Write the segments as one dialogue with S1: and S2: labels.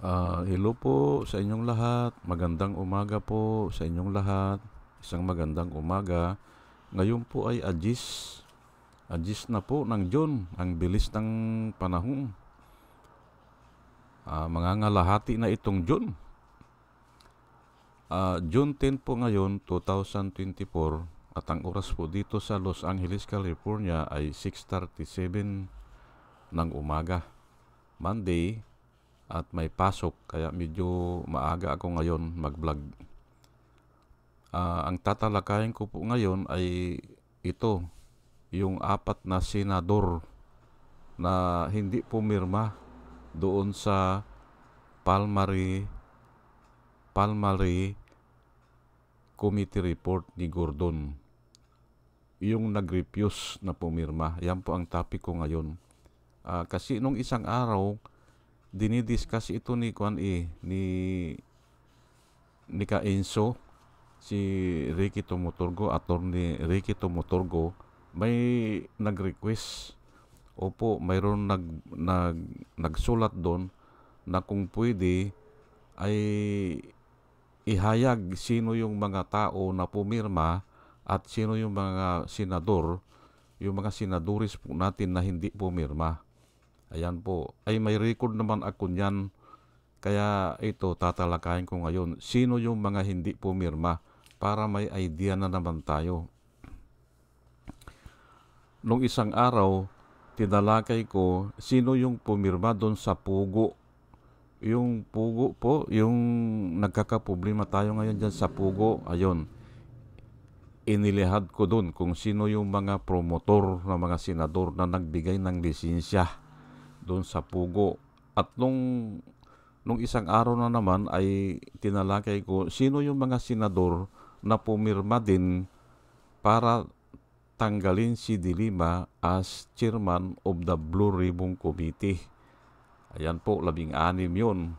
S1: Hello po sa inyong lahat. Magandang umaga po sa inyong lahat. Isang magandang umaga. Ngayon po ay Agis. Agis na po ng June. Ang bilis ng panahon. Mangangalahati na itong June. June 10 po ngayon, 2024. At ang oras po dito sa Los Angeles, California ay 6:37 ng umaga. Monday, at may pasok kaya medyo maaga ako ngayon mag-vlog. Ang tatalakayin ko po ngayon ay ito, yung 4 na senador na hindi pumirma doon sa Palmari Committee Report ni Gordon. Yung nag-refuse na pumirma. Yan po ang topic ko ngayon. Kasi nung isang araw, dinidiscuss ito ni Ka Enzo, si Ricky Tumuturgo, attorney Ricky Tumuturgo, may nag-request. Opo, mayroon nagsulat doon na kung pwede ay ihayag sino yung mga tao na pumirma at sino yung mga senador, yung mga senadoris po natin na hindi pumirma. Ayan po. Ay may record naman ako niyan. Kaya ito, tatalakayin ko ngayon. Sino yung mga hindi pumirma para may idea na naman tayo. Nung isang araw, tinalakay ko sino yung pumirma doon sa Pugo. Yung Pugo po, yung nagkakaproblema tayo ngayon dyan sa Pugo. Ayun. Inilihad ko doon kung sino yung mga promotor na mga senador na nagbigay ng lisensya doon sa Pugo. At nung isang araw na naman ay tinalakay ko sino yung mga senador na pumirma din para tanggalin si De Lima as chairman of the Blue Ribbon Committee. Ayan po, 16 yun.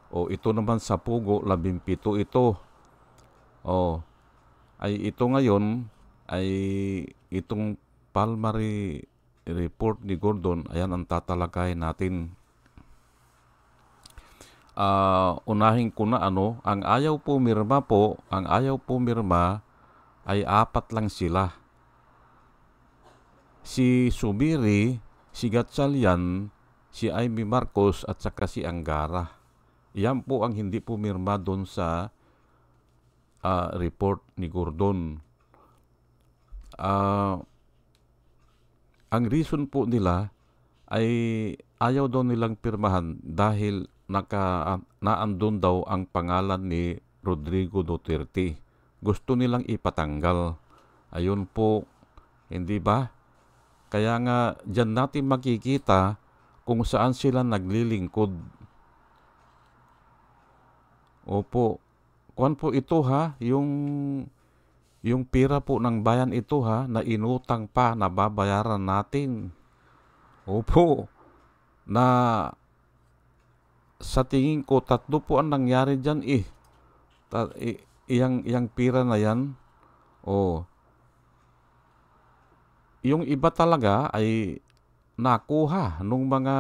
S1: O ito naman sa Pugo, 17 ito. O, ay ito ngayon ay itong Palmari report ni Gordon. Ayan ang tatalakayin natin. Unahin ko na ang ayaw pumirma po, ang ayaw pumirma ay 4 lang sila. Si Subiri, si Gatchalian, si Amy Marcos at saka si Angara. Yan po ang hindi pumirma doon sa report ni Gordon. Ang reason po nila ay ayaw daw nilang pirmahan dahil naandun daw ang pangalan ni Rodrigo Duterte. Gusto nilang ipatanggal. Ayun po, hindi ba? Kaya nga dyan natin makikita kung saan sila naglilingkod. Opo, kuwan po ito ha, yung pira po ng bayan ito ha, na inutang pa na babayaran natin. Opo, na sa tingin ko 3 po ang nangyari dyan iyang pira na yan. Yung iba talaga ay nakuha nung mga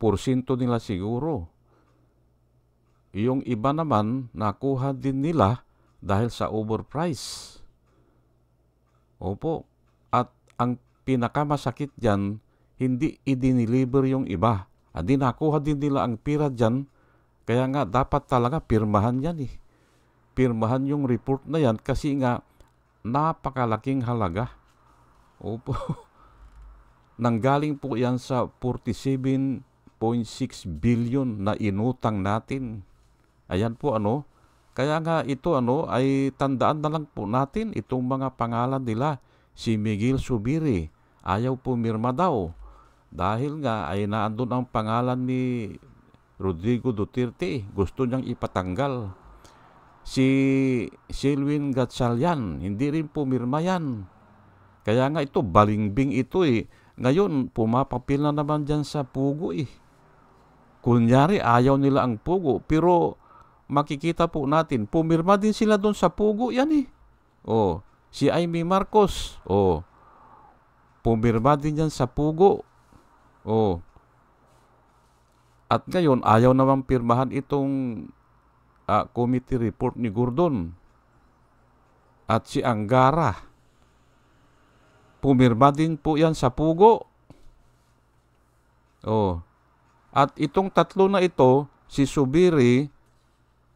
S1: porsyento nila siguro. Yung iba naman nakuha din nila dahil sa overprice. Opo. At ang pinakamasakit dyan, hindi i-deliver yung iba. Di nakuha din nila ang pira dyan. Kaya nga dapat talaga pirmahan yan eh. Pirmahan yung report na yan kasi nga napakalaking halaga. Opo. Nanggaling po yan sa 47.6 billion na inutang natin. Ayan po Kaya nga ito ay tandaan na lang po natin itong mga pangalan nila. Si Miguel Subiri, ayaw pumirma daw. Dahil nga ay naandun ang pangalan ni Rodrigo Duterte. Gusto niyang ipatanggal. Si Selwyn Gatchalian, hindi rin pumirma yan. Kaya nga ito, balingbing ito eh. Ngayon, pumapapil na naman dyan sa Pugo eh. Kunyari, ayaw nila ang Pugo. Pero makikita po natin, pumirma din sila doon sa Pugo yan eh. Si Amy Marcos, pumirma din yan sa Pugo. At ngayon, ayaw naman pirmahan itong committee report ni Gordon. At si Angara, pumirma din po yan sa Pugo. Oh. At itong tatlo na ito, si Subiri,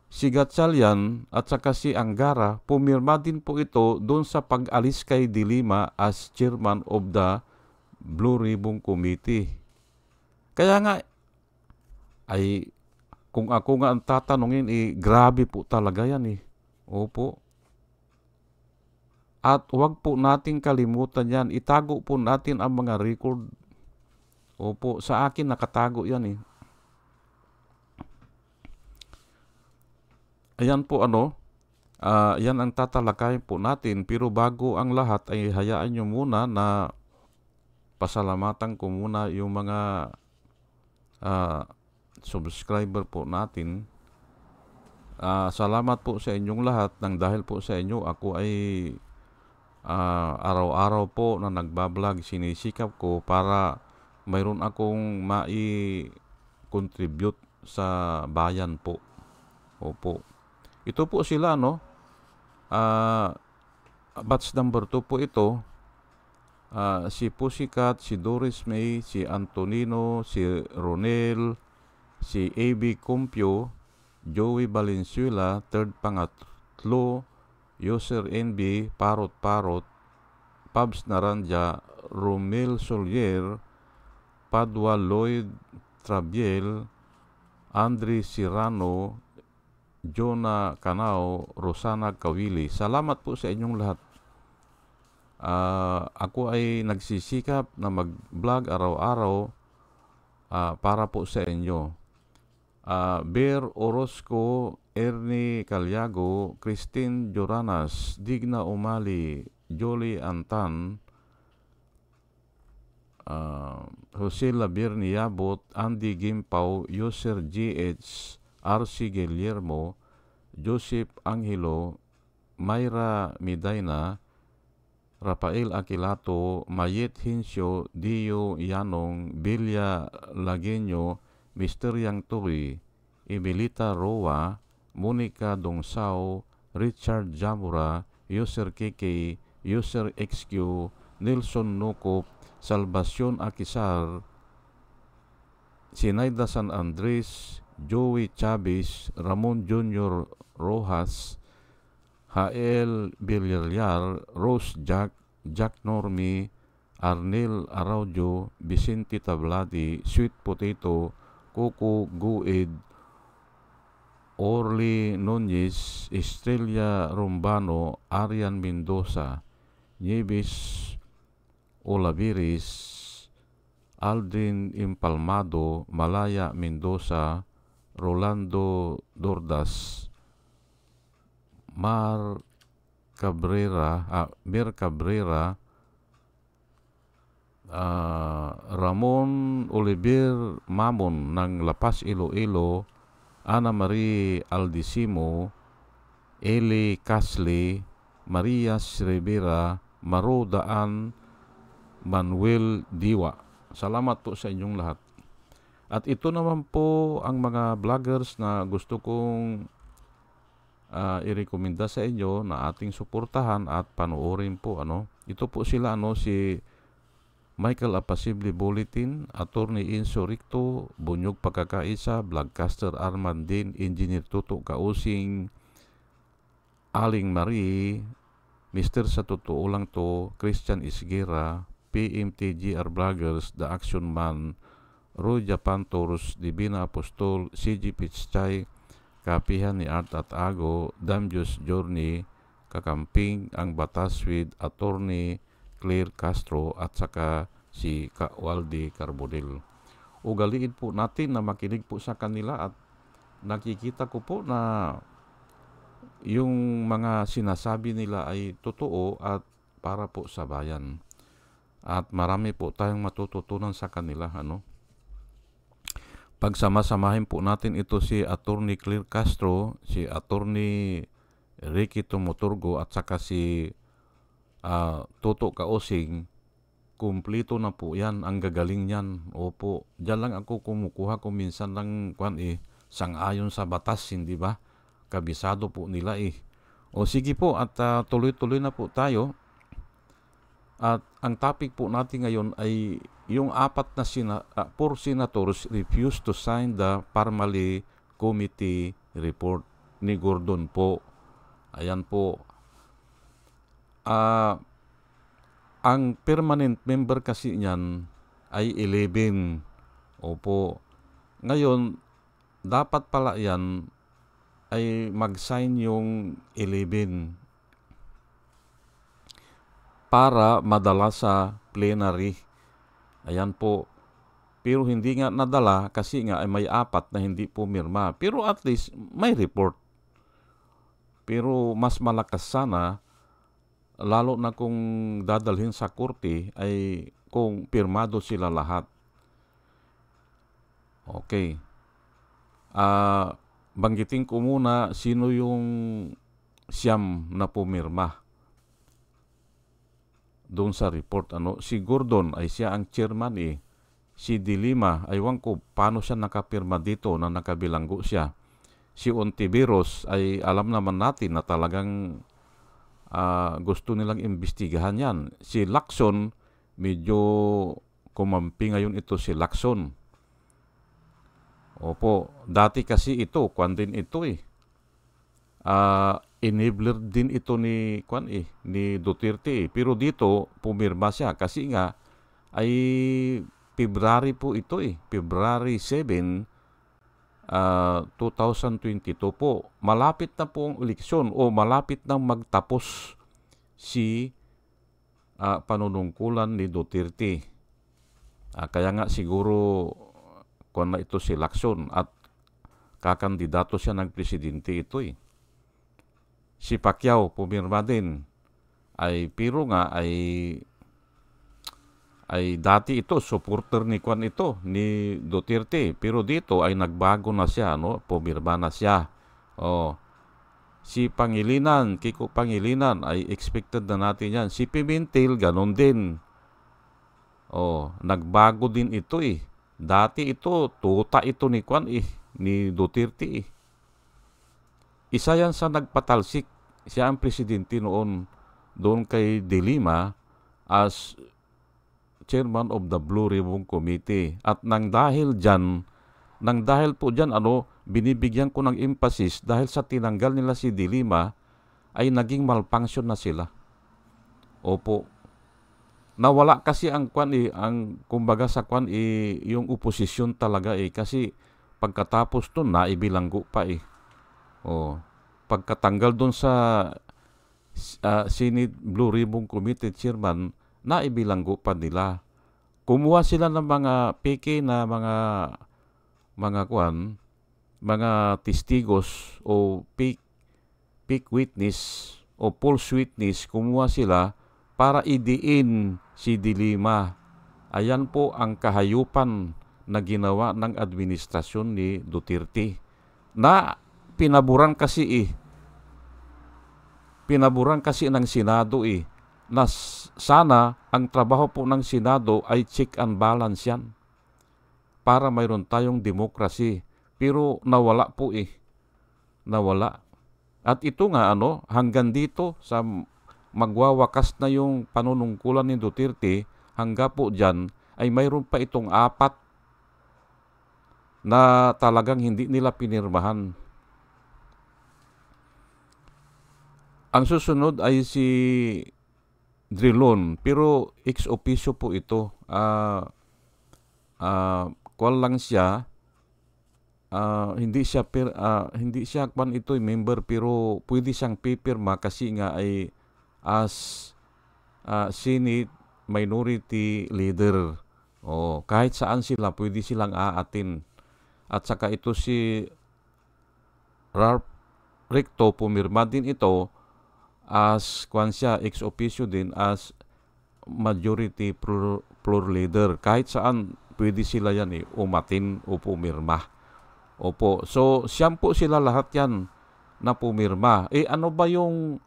S1: si Gatchalian, at saka si Angara, pumirma din po ito doon sa pag-alis kay Dilima as chairman of the Blue Ribbon Committee. Kaya nga, ay kung ako nga ang tatanungin, grabe po talaga yan eh. Opo. At huwag po nating kalimutan yan. Itago po natin ang mga record. Opo, sa akin nakatago yan eh. Ayan po yan ang tatalakayin po natin. Pero bago ang lahat ay hayaan nyo muna na pasalamatan ko muna yung mga subscriber po natin. Salamat po sa inyong lahat. Nang dahil po sa inyo, ako ay araw-araw po na nagbablog, sinisikap ko para mayroon akong mai-contribute sa bayan po. Opo. Ito po sila, batch number 2 po ito. Si Pussycat, si Doris May, si Antonino, si Ronel, si A.B. Compio, Joey Valenzuela, third pangatlo, User NB, Parot, Pabs Naranja, Romel Solier, Padua Lloyd Trabiel, Andre Sirano, Jonah Canao, Rosana Kawili. Salamat po sa inyong lahat. Ako ay nagsisikap na mag-vlog araw-araw para po sa inyo. Bear Orozco, Ernie Calyago, Christine Joranas, Digna Umali, Jolie Antan, Jose Labirni Yabot, Andy Gimpaw, User GH, RC Guillermo, Joseph Angelo, Mayra Medina, Rafael Aquilato, Mayet Hinsyo, Dio Yanong, Bilya Lagenyo, Mr. Yang Turi, Emilita Roa, Monica Dongsao, Richard Jamura, User KK, User XQ, Nelson Nukop, Salvacion Akisar, Sinaida San Andres, Joey Chavez, Ramon Jr. Rojas, Hael Villarreal, Rose Jack, Jack Normi, Arnel Araujo, Vicente Tabladi, Sweet Potato, Coco Gued, Orly Nunez, Estrella Rombano, Arian Mendoza, Nieves Olaviris, Aldrin Impalmado, Malaya Mendoza, Rolando Dordas, Mer Cabrera, Ramon Oliver Mamon ng Lapas Iloilo, Ana Marie Aldisimo, Eli Casley, Maria Rivera, Maro Daan, Manuel Diwa. Salamat po sa inyong lahat. At ito naman po ang mga vloggers na gusto kong i-recommenda sa inyo na ating suportahan at panoorin po. Ito po sila, si Michael Apasible Bulletin, Attorney Inso Ricto, Bunyog Pagkakaisa, Vlogcaster Armandin, Engineer Tuto Kausing, Aling Marie, Mr. Sa Totoo Lang To, Christian Isguera, PMTGR Vloggers, The Action Man, Roy Japan Tours, Divina Apostol, CG Pichchay, Kapihan ni Art at Ago, Damjus Journey, Kakamping ang Batas with Attorney Claire Castro at saka si Waldi Carbonell. Ugaliin po natin na makinig po sa kanila at nakikita ko po na yung mga sinasabi nila ay totoo at para po sa bayan. At marami po tayong matututunan sa kanila. Pagsama-samahin po natin ito si Attorney Claire Castro, si Attorney Ricky Tumuturgo at saka si Toto Kaosing. Kumplito na po yan. Ang gagaling yan. Opo. Diyan lang ako kumukuha kung minsan ng sang-ayon sa batas, hindi ba? Kabisado po nila eh. O sige po at tuloy-tuloy na po tayo. At ang topic po natin ngayon ay yung 4 na 4 senators refused to sign the Parmali Committee report ni Gordon po. Ayan po. Ang permanent member kasi niyan ay 11. Opo. Ngayon, dapat pala yan ay mag-sign yung 11 para madala sa plenary. Ayan po. Pero hindi nga nadala kasi nga ay may 4 na hindi pumirma. Pero at least may report. Pero mas malakas sana, lalo na kung dadalhin sa korte, ay kung pirmado sila lahat. Okay. Banggitin ko muna sino yung siyam na pumirma doon sa report. Si Gordon ay siya ang chairman eh. Si De Lima, aywan ko paano siya nakapirma dito na nakabilanggo siya. Si Ontiveros ay alam naman natin na talagang gusto nilang imbestigahan yan. Si Lacson, medyo kumampi ngayon ito si Lacson. Opo, dati kasi ito, din ito eh. Enabler din ito ni Duterte eh. Pero dito, pumirma siya kasi nga ay February po ito eh. February 7, 2022 po. Malapit na po ang eleksyon o malapit na magtapos si panunungkulan ni Duterte. Kaya nga siguro na ito si Lacson at kakandidato siya ng presidente ito eh. Si Pacquiao pumirma din. Pero nga ay dati ito supporter ni ni Duterte, pero dito ay nagbago na siya, pumirma na siya. Si Pangilinan, Kiko Pangilinan ay expected na natin yan. Si Pimentel ganon din. Nagbago din ito eh. Dati ito tuta ito ni ni Duterte eh. Isa yan sa nagpatalsik. Siya ang presidente noon doon kay De Lima as chairman of the Blue Ribbon Committee. At nang dahil po dyan, binibigyan ko ng emphasis dahil sa tinanggal nila si De Lima, ay naging malfunction na sila. Opo. Nawala kasi ang kumbaga sa yung oposisyon talaga eh. Kasi pagkatapos doon, naibilanggo pa eh. Pagkatanggal doon sa Senate Blue Ribbon Committee chairman, naibilanggo pa nila. Kumuha sila ng mga peke na mga testigos o fake witness o false witness. Kumuha sila para idiin si De Lima. Ayan po ang kahayupan na ginawa ng administrasyon ni Duterte. Na pinaburan kasi ng Senado eh. Na sana ang trabaho po ng Senado ay check and balance yan para mayroon tayong demokrasi. Pero nawala po eh. Nawala. At ito nga hanggang dito sa magwawakas na yung panunungkulan ni Duterte, hangga po dyan ay mayroon pa itong 4 na talagang hindi nila pinirmahan. Ang susunod ay si Drilon, pero ex officio po ito. Lang siya, hindi siya member, pero pwede siyang pipirma kasi nga ay as Senate Minority Leader. Kahit saan sila, pwede silang aatin. At saka ito si Ralph Recto, pumirma din ito as ex officio din as Majority Floor Leader. Kahit saan, pwede sila yan umatin o pumirma. Opo. So, siyam po sila lahat yan na pumirma. Ano ba yung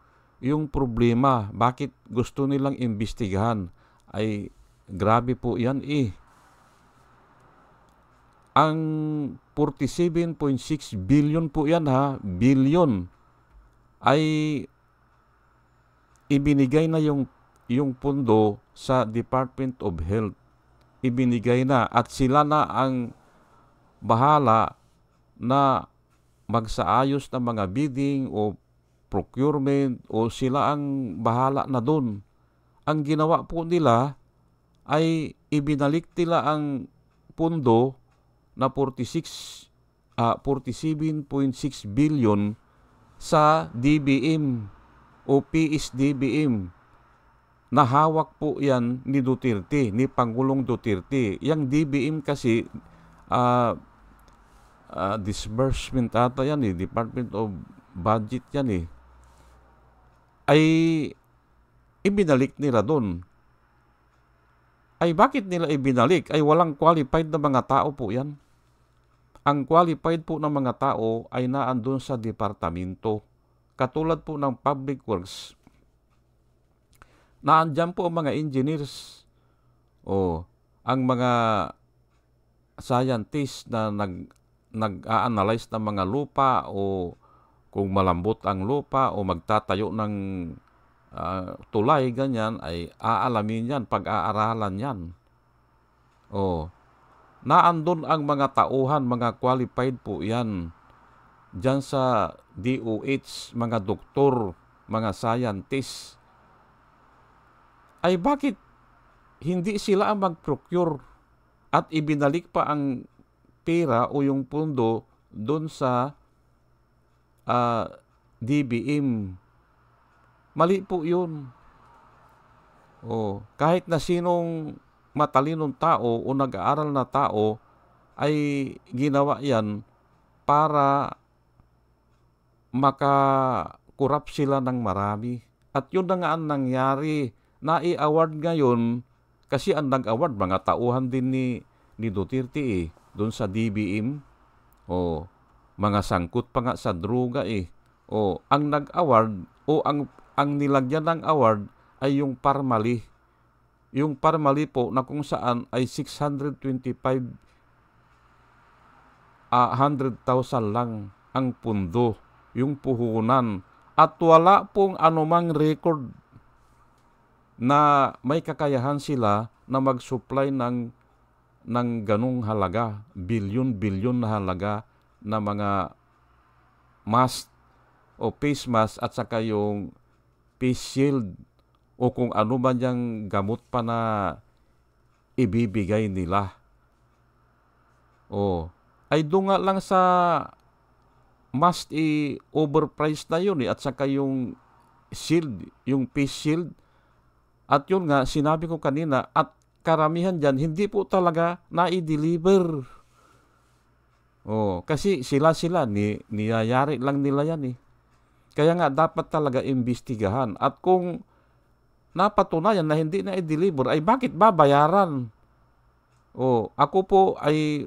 S1: problema? Bakit gusto nilang imbestigahan? Ay Grabe po yan eh. Ang 47.6 billion po yan ha, billion, ay ibinigay na yung pundo sa Department of Health. Ibinigay na at sila na ang bahala na magsaayos ng mga bidding o procurement o sila ang bahala na dun. Ang ginawa po nila ay ibinalik nila ang pundo na 47.6 billion sa DBM o PSDBM na hawak po yan ni Duterte, ni Pangulong Duterte. Yang DBM kasi disbursement ata yan eh, Department of Budget yan eh, ay ibinalik nila doon. Ay bakit nila ibinalik? Ay walang qualified na mga tao po yan. Ang qualified po ng mga tao ay naandun sa departamento. Katulad po ng Public Works, naandyan po ang mga engineers o ang mga scientists na nag-a-analyze ng mga lupa o kung malambot ang lupa o magtatayo ng tulay, ganyan, ay aalamin yan, pag-aaralan yan. Naandun ang mga tauhan, mga qualified po yan. Diyan sa DOH, mga doktor, mga scientists. Ay bakit hindi sila ang mag-procure at ibinalik pa ang pera o yung pundo doon sa DBM? Mali po yun. Kahit na sinong matalinong tao o nag-aaral na tao ay ginawa yan para makakurap sila ng marami. At yun na nga ang nangyari. Na-i-award ngayon kasi ang nag-award mga tauhan din ni Duterte eh, doon sa DBM. Mga sangkot pa nga sa droga eh. Ang nag-award o ang nilagyan ng award ay yung Parmali. Yung Parmali po na kung saan ay 625,100,000 lang ang pundo, yung puhunan. At wala pong anumang record na may kakayahan sila na mag-supply ng ganung halaga, bilyon-bilyon na halaga na mga mask o face mask at saka yung face shield o kung ano man yung gamot pa na ibibigay nila. Ay doon nga lang sa mask overpriced na yun at saka yung shield, yung face shield. At yun nga, sinabi ko kanina, at karamihan dyan, hindi po talaga na-i-deliver. Kasi sila, niyayari lang nila yan eh. Kaya nga, dapat talaga imbestigahan. At kung napatunayan na hindi na-i-deliver, ay bakit babayaran? Ako po ay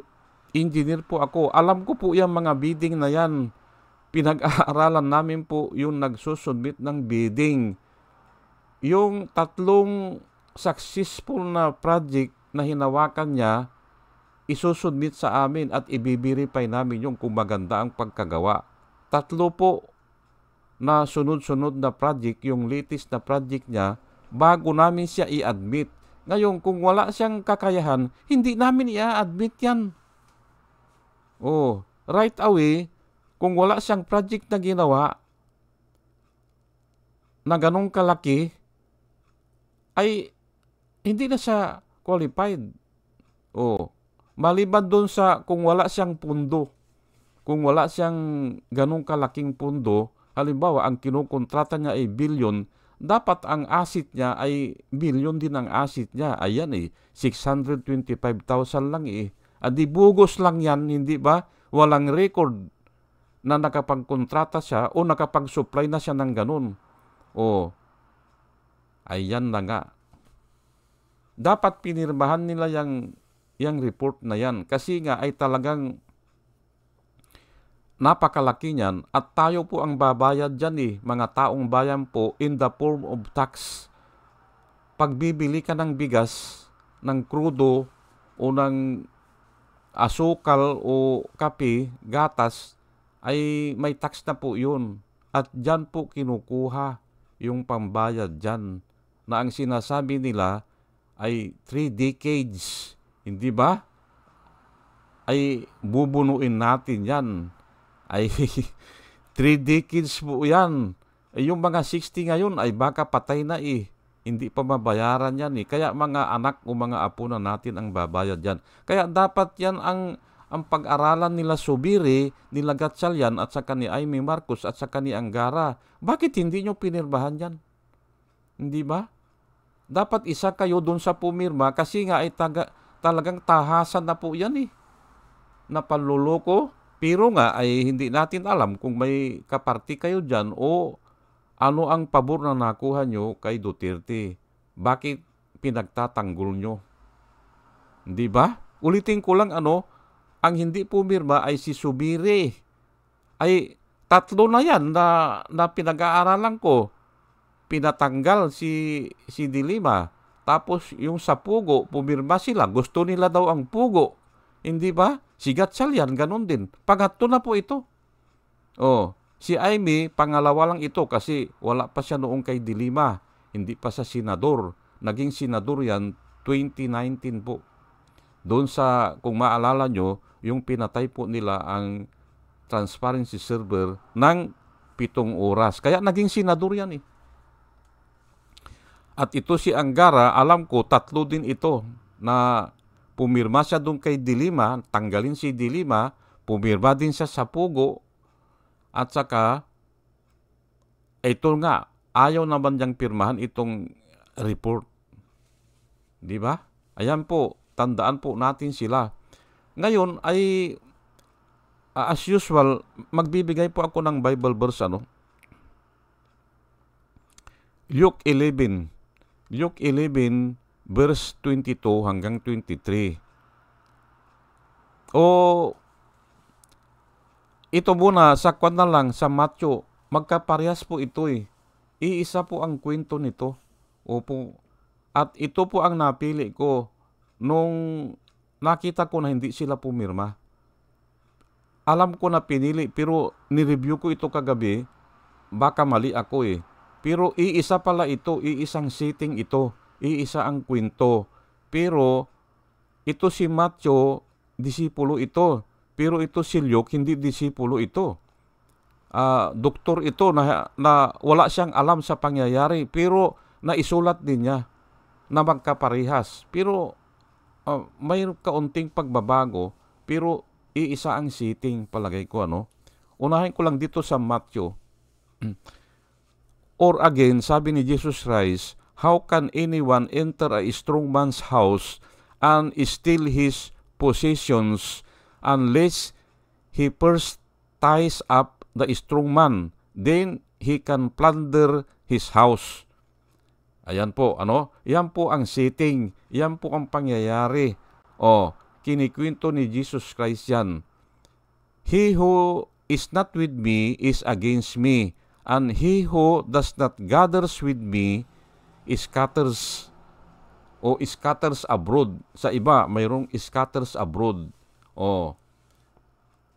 S1: engineer po ako. Alam ko po yung mga bidding na yan. Pinag-aaralan namin po yung nagsusubmit ng bidding. Yung 3 successful na project na hinawakan niya, isusubmit sa amin at i-verify namin yung kung maganda ang pagkagawa. 3 po na sunod-sunod na project, yung latest na project niya, bago namin siya i-admit. Ngayon, kung wala siyang kakayahan, hindi namin i-admit yan. Right away, kung wala siyang project na ginawa na ganong kalaki, ay hindi na siya qualified. Maliban doon sa kung wala siyang pundo, kung wala siyang ganong kalaking pundo, halimbawa ang kinukontrata niya ay billion, dapat ang asset niya ay billion din ang asset niya. Ayan 625,000 lang Adi bugos lang yan, hindi ba? Walang record na nakapagkontrata siya o nakapag-supply na siya ng ganun. Ayan na nga. Dapat pinirmahan nila yung report na yan. Kasi nga ay talagang napakalaki niyan at tayo po ang babayad dyan mga taong bayan po in the form of tax. Pagbibili ka ng bigas, ng krudo o ng asukal o kape, gatas, ay may tax na po yun. At dyan po kinukuha yung pambayad dyan na ang sinasabi nila ay 3 decades. Hindi ba? Ay bubunuin natin yan. Ay 3 decades po yan. Ay yung mga 60 ngayon ay baka patay na eh. Hindi pa mabayaran yan eh. Kaya mga anak o mga apo na natin ang babayad yan. Kaya dapat yan ang pag-aralan nila Subiri, nila Gatchalian at saka ni Aimee Marcos at saka ni Angara. Bakit hindi nyo pinirmahan yan? Hindi ba? Dapat isa kayo doon sa pumirma kasi nga ay talagang tahasan na po yan eh. Napaluloko. Pero nga ay hindi natin alam kung may kaparti kayo dyan o ano ang pabor na nakuha nyo kay Duterte. Bakit pinagtatanggol nyo? Hindi ba? Ulitin ko lang ang hindi pumirma ay si Subiri. Ay 3 na yan na pinag-aaralan ko. Pinatanggal si Dilima. Tapos yung sa Pugo, pumirma sila. Gusto nila daw ang Pugo. Hindi ba? Si Gatchalian, ganun din. Pangatlo na po ito. Si Aimee, pangalawa lang ito kasi wala pa siya noong kay Dilima. Hindi pa sa senador. Naging senador yan 2019 po. Doon sa, kung maalala nyo, yung pinatay po nila ang transparency server ng 7 oras. Kaya naging senador yan eh. At ito si Angara, alam ko, 3 din ito na pumirma siya doon kay Dilima, tanggalin si Dilima, pumirma din siya sa Pugo, at saka, ito nga, ayaw naman niyang pirmahan itong report. Di ba? Ayan po, tandaan po natin sila. Ngayon ay, as usual, magbibigay po ako ng Bible verse, Luke 11, verse 22 hanggang 23. Ito muna, sa kwan na lang, sa Matthew, magkaparehas po ito eh. Iisa po ang kwento nito. Opo. At ito po ang napili ko nung nakita ko na hindi sila pumirma. Alam ko na pinili, pero nireview ko ito kagabi, baka mali ako eh. Pero iisa pala ito, iisang setting ito, iisa ang kwento. Pero ito si Matthew, disipulo ito. Pero ito si Luke, hindi disipulo ito. Doktor ito na wala siyang alam sa pangyayari, pero naisulat din niya na magkaparehas. Pero may kaunting pagbabago, pero iisa ang setting palagay ko. Unahin ko lang dito sa Matthew. Or again, sabi ni Jesus Christ, how can anyone enter a strong man's house and steal his possessions unless he first ties up the strong man? Then he can plunder his house. Ayan po, Yan po ang setting. Yan po ang pangyayari. Kinikwento ni Jesus Christ yan. He who is not with me is against me, and he who does not gathers with me scatters abroad. Sa iba, mayroong scatters abroad.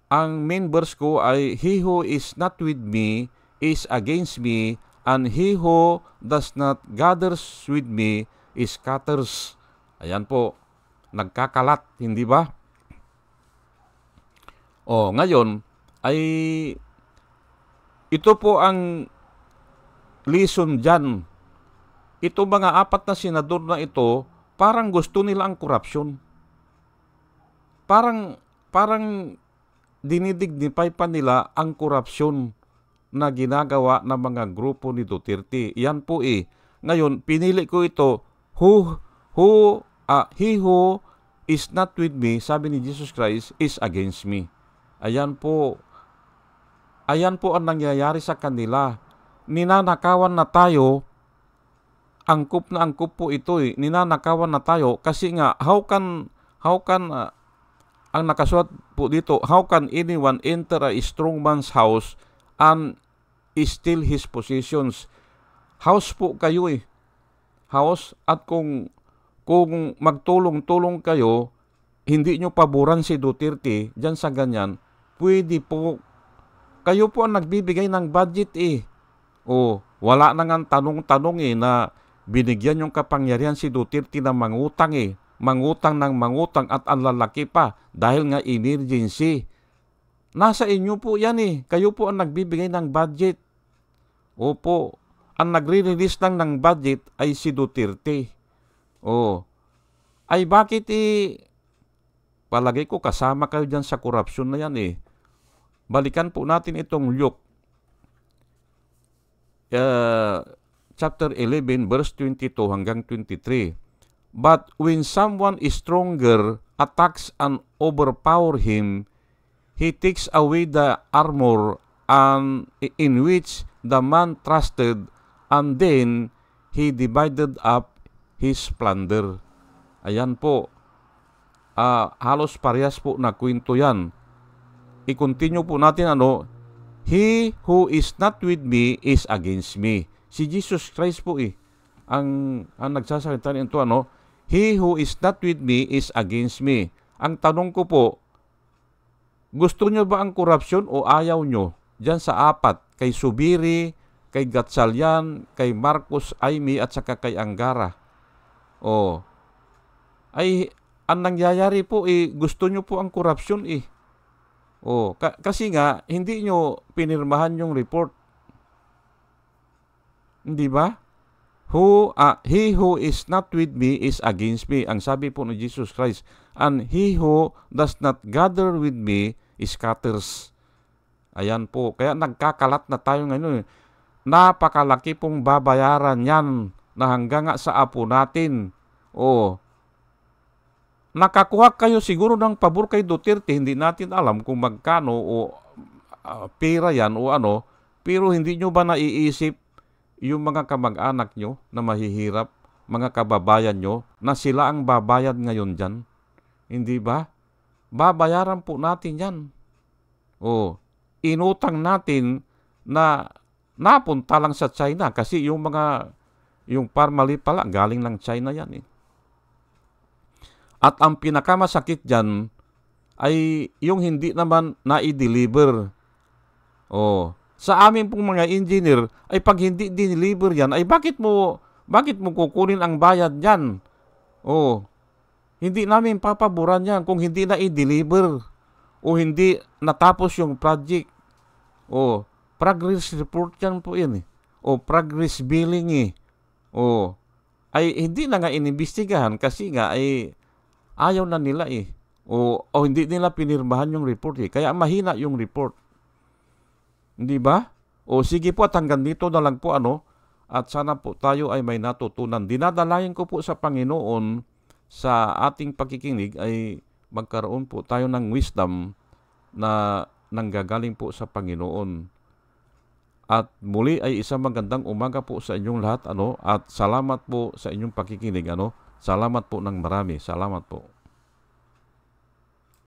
S1: Ang main verse ko ay, he who is not with me is against me, and he who does not gathers with me scatters. Ayan po, nagkakalat, hindi ba? Ngayon ay ito po ang lesson dyan. Ito mga 4 na senador na ito, parang gusto nila ang korupsyon. Parang dinidignify pa nila ang korupsyon na ginagawa ng mga grupo ni Duterte. Yan po eh. Ngayon, pinili ko ito, he who is not with me, sabi ni Jesus Christ, is against me. Ayan po ang nangyayari sa kanila. Ninanakawan na tayo, angkop po ito eh. Ninanakawan na tayo kasi nga, how can ang nakasulat po dito, how can anyone enter a strong man's house and steal his possessions? House po kayo eh. House, at kung kung magtulong-tulong kayo, hindi nyo paboran si Duterte dyan sa ganyan, pwede po. Kayo po ang nagbibigay ng budget eh. O, wala na nga tanong-tanong eh na binigyan yung kapangyarihan si Duterte na mangutang eh. Mangutang ng mangutang at ang lalaki pa dahil nga emergency. Nasa inyo po yan eh. Kayo po ang nagbibigay ng budget. Opo, ang nagre-release lang ng budget ay si Duterte. O, ay bakit palagay ko kasama kayo dyan sa korupsyon na yan eh. Balikan po natin itong Luke chapter 11 verse 22 hanggang 23. But when someone is stronger attacks and overpower him, he takes away the armor and in which the man trusted, and then he divided up his plunder. Ayan po. Halos parehas po na kwento yan. I-continue po natin he who is not with me is against me. Si Jesus Christ po ang nagsasalita nito he who is not with me is against me. Ang tanong ko po, gusto nyo ba ang korupsyon o ayaw nyo? Diyan sa apat, kay Subiri, kay Gatchalian, kay Marcos Aimee at saka kay Angara. Ay ang nangyayari po gusto nyo po ang korupsyon kasi nga, hindi nyo pinirmahan yung report. Hindi ba? He who is not with me is against me. Ang sabi po ni Jesus Christ. And he who does not gather with me scatters. Ayan po. Kaya nagkakalat na tayo ngayon. Napakalaki pong babayaran yan na hanggang nga sa apo natin. Nakakuha kayo siguro ng pabor kay Duterte, hindi natin alam kung magkano pera yan pero hindi nyo ba naiisip yung mga kamag-anak nyo na mahihirap, mga kababayan nyo, na sila ang babayad ngayon dyan? Hindi ba? Babayaran po natin yan. Inutang natin na napunta lang sa China kasi yung Parmalee pala, galing lang China yan At ang pinakamasakit dyan ay yung hindi naman na-deliver. Sa amin pong mga engineer, ay pag hindi dineliver yan, ay bakit mo kukunin ang bayad yan? Hindi namin papaboran yan kung hindi na-deliver o hindi natapos yung project. Progress report yan po yan progress billing ay hindi na nga inimbestigahan kasi nga ayaw na nila o hindi nila pinirmahan yung report kaya mahina yung report. Hindi ba? Sige po at hanggang dito na lang po at sana po tayo ay may natutunan. Dinadalayan ko po sa Panginoon sa ating pakikinig ay magkaroon po tayo ng wisdom na nanggagaling po sa Panginoon. At muli ay isang magandang umaga po sa inyong lahat at salamat po sa inyong pakikinig Salamat po ng marami. Salamat po.